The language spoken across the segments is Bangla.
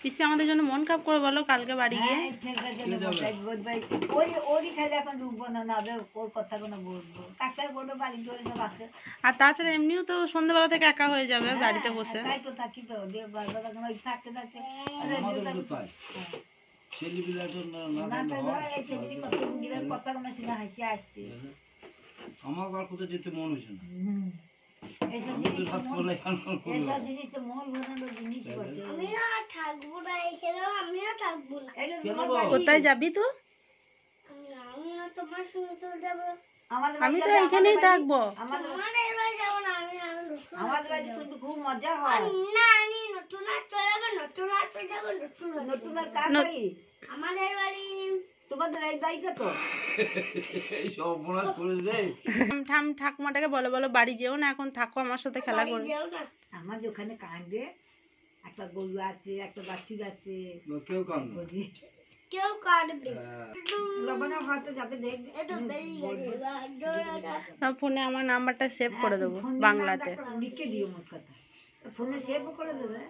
পিসি আমাদের জন্য মন খারাপ করে বলো কালকে বাড়ি গিয়ে। আর তাছাড়া এমনিও তো সন্ধ্যাবেলা থেকে একা হয়ে যাবে বাড়িতে বসে। আমার আর কোথাও যেতে মন হয়েছে না। কোথায় যাবি তো? আমি তো এখানেই থাকবো। খুব মজা হয়। আমাদের বাড়ি তোমাদের এই বাড়িটা তো ঠাকুমাটাকে বলো বলো বাড়ি যেও না, এখন থাকো আমার সাথে খেলা করো। আমাদের ওখানে কাঁদবে, একটা গরু আছে, একটা বাছুর আছে, কেউ কাঁদবে, কেউ কাঁদবে, লবণের হয়তো যাবে দেখবে। ফোনে আমার নাম্বারটা সেভ করে দেবো বাংলাতে, লিখে দিও মোট কথা, ফোনে সেভ করে দেবে।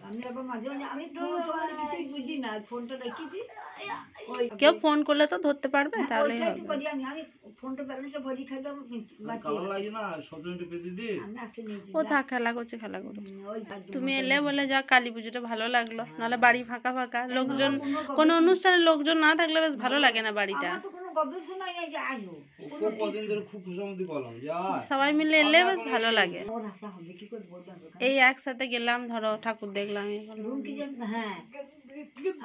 আমি আবার মাঝে মাঝে আমি কিছুই বুঝি না, ফোনটা রেখেছি। কেউ ফোন করলে তো ধরতে পারবে, তাহলে আমি ফোনটা ব্যালেন্সটা ভরি খাই দাও। ও থাক, খেলা করছে, খেলা করো। তুমি এলে বলে যা, কালী পুজোটা ভালো লাগলো, নাহলে বাড়ি ফাঁকা ফাঁকা, লোকজন কোনো অনুষ্ঠানে লোকজন না থাকলে বেশ ভালো লাগে না বাড়িটা। সবাই মিলে এলে বেশ ভালো লাগে। এই একসাথে গেলাম, ধরো ঠাকুর দেখলাম। হ্যাঁ,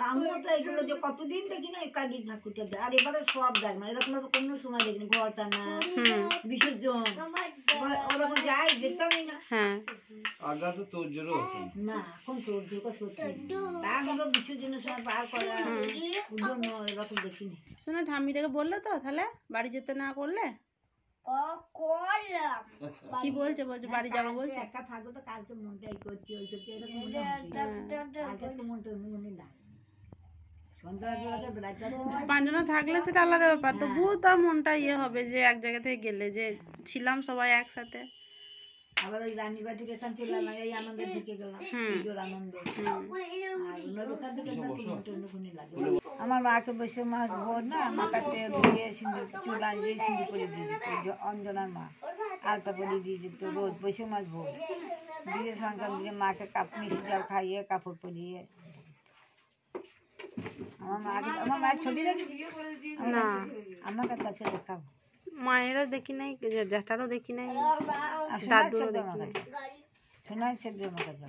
আমিও তো এগুলো যে কতদিন দেখি না কালী ঠাকুরটা, আর এবারে সব দেখ না, এরকম কোনো সময় দেখিনি, ঘরটা না বিসর্জন ওরকম যাই যেতামই না। হ্যাঁ, না এখন তোর জোর সত্যি তাহলে বিসর্জনের সময় পার করা এরকম দেখিনি। শোনো, ঠাম্মিটাকে বললে তো তাহলে বাড়ি যেতে না করলে? কি বলছে? বলছে বাড়ি যাবো বলছে। একা থাকবো তো, কালকে মনটাই করছি, ওই করছি, এরকম মনটা মনে না। পাঁচজনা থাকলে সেটা আলাদা ব্যাপার, তবুও তার মনটা ইয়ে হবে যে এক জায়গা থেকে গেলে যে ছিলাম সবাই একসাথে। আবার ওই রানীর বাড়ি এখান চলে এলাম, এই আনন্দে ঢুকে গেলাম, আনন্দ। আমার মাকে বসে মাছ ভোর না, আমার কাছে ধুয়ে সিঁদুর চুলা দিয়ে সিঁদুর করে দিয়ে দিত, অঞ্জনার মা আলতা পরিয়ে দিয়ে দিত রোজ বসে মাছ ভোর দিয়ে, সংক্রান্ত দিয়ে মাকে মিষ্টি জল খাইয়ে কাপড় পরিয়ে। আমার মায়ের ছবি রেখেছি না, আমার কাছে দেখাবো। মায়েরও দেখি নাই, জ্যাঠারও দেখি নাই, দাদুরও দেখি নাই। সোনার ছবি আমার কাছে,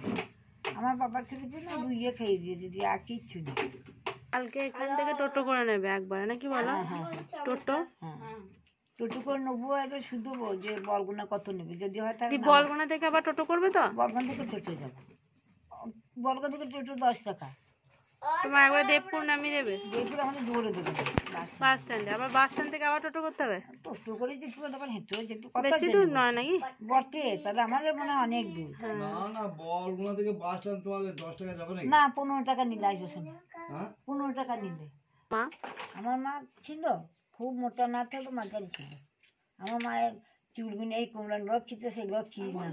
আমার বাবার ছবি না ধুইয়ে খাইয়ে দিয়ে দিদি, আর কিচ্ছু নেই। কালকে এখান থেকে টোটো করে নেবে একবারে নাকি বলো? টোটো টোটো করে নেবো, এবার শুধু যে বলগুনা কত নেবে, যদি হয় তাহলে বলগুনা থেকে আবার টোটো করবে তো? বলগুনা থেকে টোটো যাবো, বলগুনা থেকে টোটো 10 টাকা। তোমার একবার দেবপুর নামিয়ে দেবে? দেবপুর আমাদের দৌড়ে দেবে বাস স্ট্যান্ডে, আবার বাস স্ট্যান্ড থেকে আবার টোটো করতে হবে? টোটো করে যেতে হবে, তখন হেঁটে যেতে বেশি দূর নয় নাকি? বটে, তাহলে আমাদের মনে হয় অনেক দূর। না না, বলগুনা থেকে বাস স্ট্যান্ড তোমাদের 10 টাকা যাবে নাকি? না, 15 টাকা নিলে আসবে। হ্যাঁ, 15 টাকা নিলে। মা, আমার মা ছিল খুব মোটা, না থাকলে মাঝারি ছিল। আমার মায়ের চুলগুলো এই কোমরান রোগ ছিল, সেগুলো কি না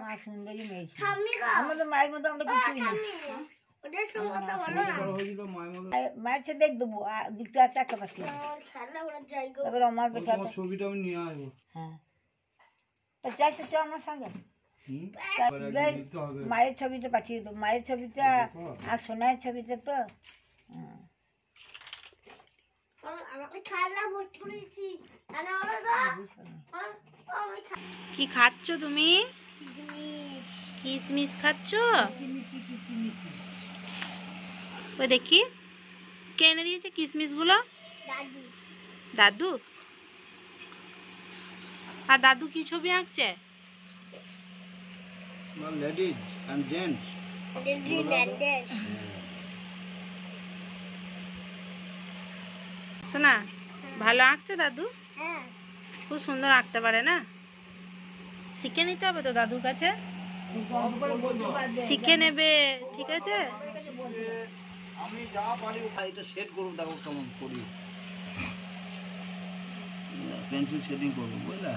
মা সুন্দরী মেয়ে ছিল। আমাদের মায়ের মতো আমরা কিছুই না। মায়ের সাথে দেখ দেবো, দুটো আছে, একটা পাশে। তারপরে আমার ছবিটা আমি নিয়ে আসবো। হ্যাঁ, তো চাইছে চ আমার সঙ্গে, মায়ের ছবিটা পাঠিয়ে দেবো। মায়ের ছবিটা আর সোনার ছবিটা তো কি খাচ্ছ তুমি? কিশমিশ খাচ্ছ? ওই দেখি কে এনে দিয়েছে কিশমিশ গুলো? দাদু। আর দাদু কি ছবি আঁকছে? Ladies and gents. শোনা, ভালো আঁকছে দাদু? খুব সুন্দর আঁকতে পারে না? শিখে নিতে হবে তো দাদুর কাছে, শিখে নেবে, ঠিক আছে? আমি যা পারি এটা সেট করব, দেখো কেমন করি, পেন্সিল শেডিং করব, বুঝলা?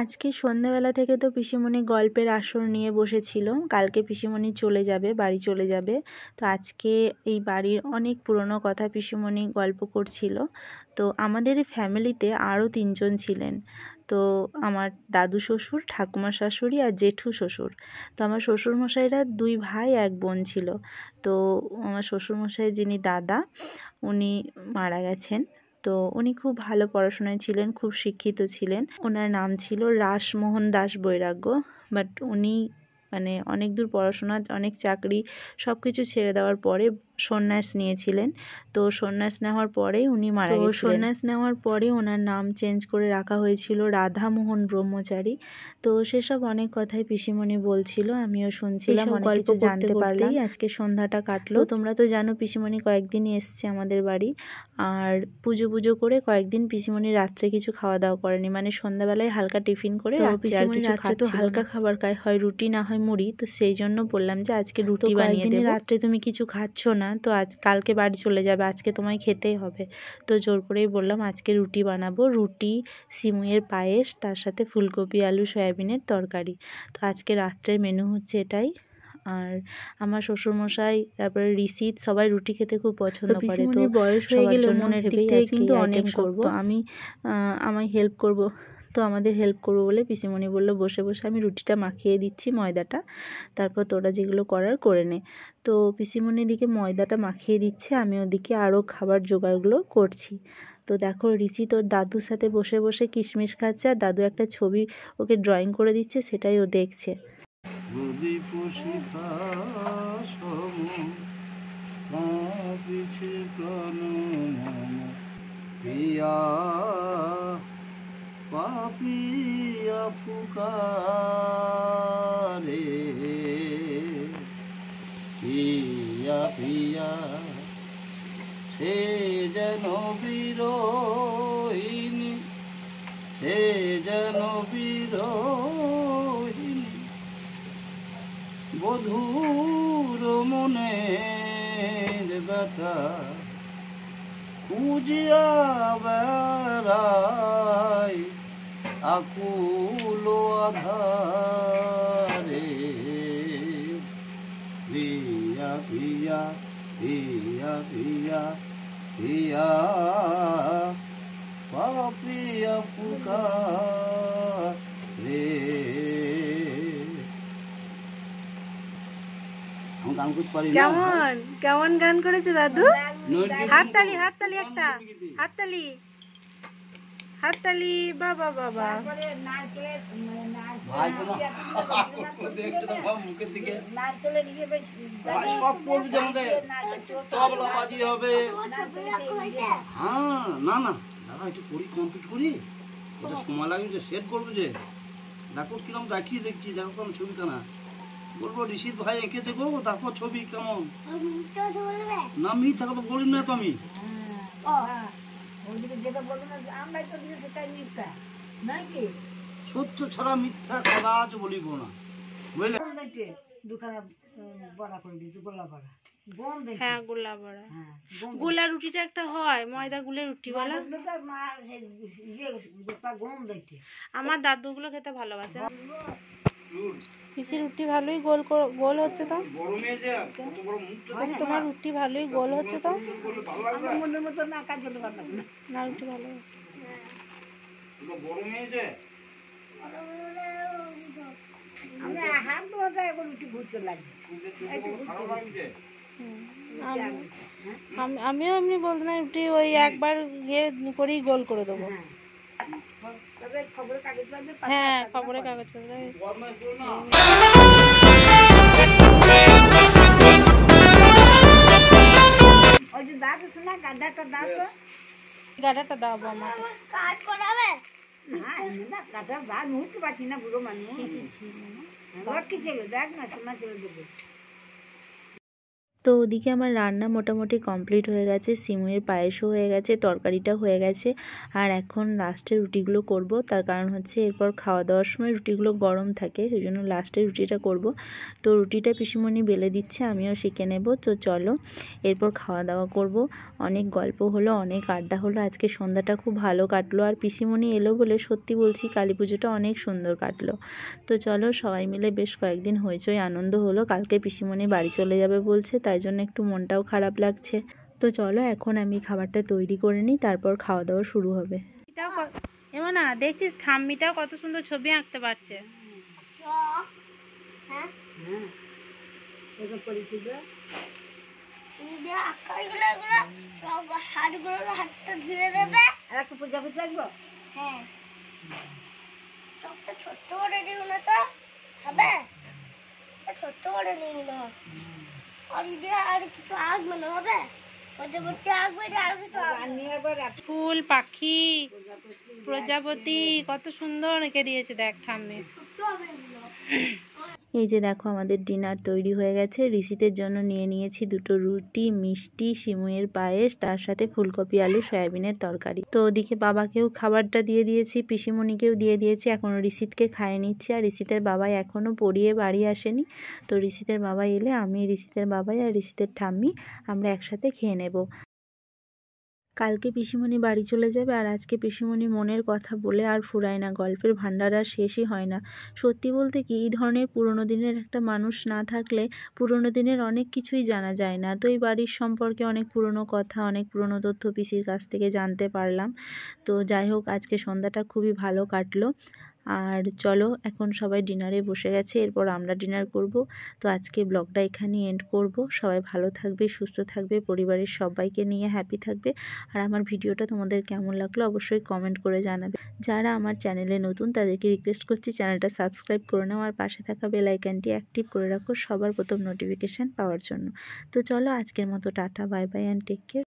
আজকে সন্ধ্যাবেলা থেকে তো পিসিমণি গল্পের আসর নিয়ে বসেছিল। কালকে পিসিমণি চলে যাবে, বাড়ি চলে যাবে। তো আজকে এই বাড়ির অনেক পুরনো কথা পিসিমণি গল্প করছিল। তো আমাদের ফ্যামিলিতে আরও 3 জন ছিলেন। তো আমার দাদু শ্বশুর, ঠাকুমা শাশুড়ি আর জেঠু শ্বশুর। তো আমার শ্বশুরমশাইরা 2 ভাই 1 বোন ছিল। তো আমার শ্বশুরমশাই যিনি দাদা, উনি মারা গেছেন। তো উনি খুব ভালো পড়াশোনায় ছিলেন, খুব শিক্ষিত ছিলেন। ওনার নাম ছিল রাসমোহন দাস বৈরাগ্য। বাট উনি মানে অনেক দূর পড়াশোনা, অনেক চাকরি সব কিছু ছেড়ে দেওয়ার পরে সন্ন্যাস নিয়েছিলেন। তো সন্ন্যাস নেওয়ার পরেই উনি মারা গেছিলেন। সন্ন্যাস নেওয়ার পরে ওনার নাম চেঞ্জ করে রাখা হয়েছিল রাধামোহন ব্রহ্মচারী। তো সেসব অনেক কথাই পিসিমণি বলছিল, আমিও শুনছিলাম, অনেক কিছু জানতে পারলাম। আজকে সন্ধ্যাটা কাটলো। তোমরা তো জানো পিসিমণি কয়েকদিনই এসছে আমাদের বাড়ি। আর পুজো করে কয়েকদিন পিসিমণি রাত্রে কিছু খাওয়া দাওয়া করেনি, মানে সন্ধ্যাবেলায় হালকা টিফিন করে পিসিমণি রাত্রে তো হালকা খাবার খায়, হয় রুটি না হয় মুড়ি। তো সেই জন্য বললাম যে আজকে রুটি বানিয়ে দেবো। রাত্রে তুমি কিছু খাচ্ছ না, তো কালকে বাড়ি চলে যাবে, আজকে তোমায় খেতেই হবে। তো জোর করেই বললাম আজকে রুটি বানাবো, রুটি, সিমুইয়ের পায়েস, তার সাথে ফুলকপি আলু সয়াবিনের তরকারি। তো আজকে রাত্রের মেনু হচ্ছে এটাই। আর আমার শ্বশুরমশাই, তারপরে ঋষিত, সবাই রুটি খেতে খুব পছন্দ করে। তো বয়স হয়ে গেলে মনের দিক থেকে কিন্তু অনেক করবো, আমি আমায় হেল্প করব। তো আমাদের হেল্প করবো বলে পিসিমণি বললো বসে বসে আমি রুটিটা মাখিয়ে দিচ্ছি, ময়দাটা, তারপর তোরা যেগুলো করার করে নে। তো পিসিমণির দিকে ময়দাটা মাখিয়ে দিচ্ছে, আমি ওদিকে আরও খাবার জোগাড়গুলো করছি। তো দেখো ঋষি তোর দাদুর সাথে বসে বসে কিশমিশ খাচ্ছে, আর দাদু একটা ছবি ওকে ড্রয়িং করে দিচ্ছে, সেটাই ও দেখছে। পাপিয়া পুকারে পিয়া পিয়া, সে যেন বিরোহিনী, সে যেন বিরোহিনী, বধূর মনের ব্যথা খুঁজিয়া বেড়াই আকুল আধারে। প্রিয়া প্রিয়া প্রিয়া প্রিয়া প্রিয়া, পাপিয়া পুকারে। আমি গান করতে পারি না। কেমন কেমন গান করেছে দাদু? হাততালি, হাততালি, একটা হাততালি, হাততালি, বাবা বাবা। ভাই কোনো দেখতে তো ভাব মুখের দিকে, ভাই সব করবে যে আমাদের তবলা বাজি হবে। হ্যাঁ না না দাদা একটু করি, কমপ্লিট করি, এটা সময় লাগবে যে সেট করবো যে। দেখো কিরম দেখিয়ে দেখছি, দেখো কেমন ছবিটা না বলবো ঋষিত ভাই এঁকেছে গো, দেখো ছবি কেমন। না মিথ্যা কথা বলি না তো আমি, সত্য ছাড়া মিথ্যা কথা আছে বলিব না, বুঝলে। হ্যাঁ গোলা বড়া, গোলা রুটিটা একটা হয়, ময়দা গুলে রুটি বলা। আমার দাদুগুলো খেতে ভালোবাসে। পিসি রুটি ভালোই গোল হচ্ছে তো, তোমার রুটি ভালোই গোল হচ্ছে তো, না রুটি ভালো আমিও এমনি বলতে না, রুটি ওই একবার গিয়ে করেই গোল করে দেবো। হ্যাঁ খবরের কাগজ গাডাটা দাও আমাকে। তো ওদিকে আমার রান্না মোটামুটি কমপ্লিট হয়ে গেছে, সিমুয়ের পায়েসও হয়ে গেছে, তরকারিটাও হয়ে গেছে। আর এখন লাস্টে রুটিগুলো করব, তার কারণ হচ্ছে এরপর খাওয়া দাওয়ার সময় রুটিগুলো গরম থাকে, সেই জন্য লাস্টে রুটিটা করব। তো রুটিটা পিসিমণি বেলে দিচ্ছে, আমিও শিখে নেব। তো চলো এরপর খাওয়া দাওয়া করব। অনেক গল্প হলো, অনেক আড্ডা হলো, আজকে সন্ধ্যাটা খুব ভালো কাটলো। আর পিসিমণি এলো বলে সত্যি বলছি কালী পুজোটা অনেক সুন্দর কাটলো। তো চলো সবাই মিলে বেশ কয়েকদিন হইচই আনন্দ হলো। কালকে পিসিমণি বাড়ি চলে যাবে বলছে, তাই জন্য একটু মনটাও খারাপ লাগছে। তো চলো এখন আমি খাবারটা তৈরি করে নিই, তারপর খাওয়া দাওয়া শুরু হবে। এমন না দেখছিস ঠাম্মিটাও কত সুন্দর ছবি আঁকতে পারছে। একটা প্রজাপতি লাগবো। হ্যাঁ চোখটা ছোট্ট করে দিও না তো হবে ছোট্ট করে নিয়ে নিলে হবে আর যদি আর কিছু আসবে না হবে প্রজাপতি আসবে আর কিছু ফুল পাখি প্রজাপতি কত সুন্দর এঁকে দিয়েছে দেখ ঠাম্মি। এই যে দেখো আমাদের ডিনার তৈরি হয়ে গেছে। ঋষিতের জন্য নিয়ে নিয়েছি দুটো রুটি, মিষ্টি, সিমুয়ের পায়েস, তার সাথে ফুলকপি আলু সয়াবিনের তরকারি। তো ওদিকে বাবাকেও খাবারটা দিয়ে দিয়েছি, পিসিমণিকেও দিয়ে দিয়েছি। এখন ঋষিতকে খাইয়ে নিচ্ছি। আর ঋষিতের বাবাই এখনও পড়িয়ে বাড়ি আসেনি। তো ঋষিতের বাবা এলে আমি, ঋষিতের বাবাই আর ঋষিতের ঠাম্মি আমরা একসাথে খেয়ে নেব। কালকে পিসিমণি বাড়ি চলে যাবে, আর আজকে পিসিমণি মনের কথা বলে আর ফুরায় না, গল্পের ভান্ডার আর শেষই হয় না। সত্যি বলতে কি এই ধরনের পুরনো দিনের একটা মানুষ না থাকলে পুরনো দিনের অনেক কিছুই জানা যায় না। তো এই বাড়ির সম্পর্কে অনেক পুরনো কথা, অনেক পুরনো তথ্য পিসির কাছ থেকে জানতে পারলাম। তো যাই হোক আজকে সন্ধ্যাটা খুবই ভালো কাটলো। আর চলো এখন সবাই ডিনারে বসে গেছে, এরপর আমরা ডিনার করব। তো আজকে ব্লগটা এখানে এন্ড করব। সবাই ভালো থাকবে, সুস্থ থাকবে, পরিবারের সবাইকে নিয়ে হ্যাপি থাকবে। আর আমার ভিডিওটা তোমাদের কেমন লাগলো অবশ্যই কমেন্ট করে জানাবে। যারা আমার চ্যানেলে নতুন তাদেরকে রিকোয়েস্ট করছি চ্যানেলটা সাবস্ক্রাইব করে নাও, আর পাশে থাকা বেল আইকনটি অ্যাক্টিভ করে রাখো সবার প্রথম নোটিফিকেশান পাওয়ার জন্য। তো চলো আজকের মতো tata, bye bye and take care.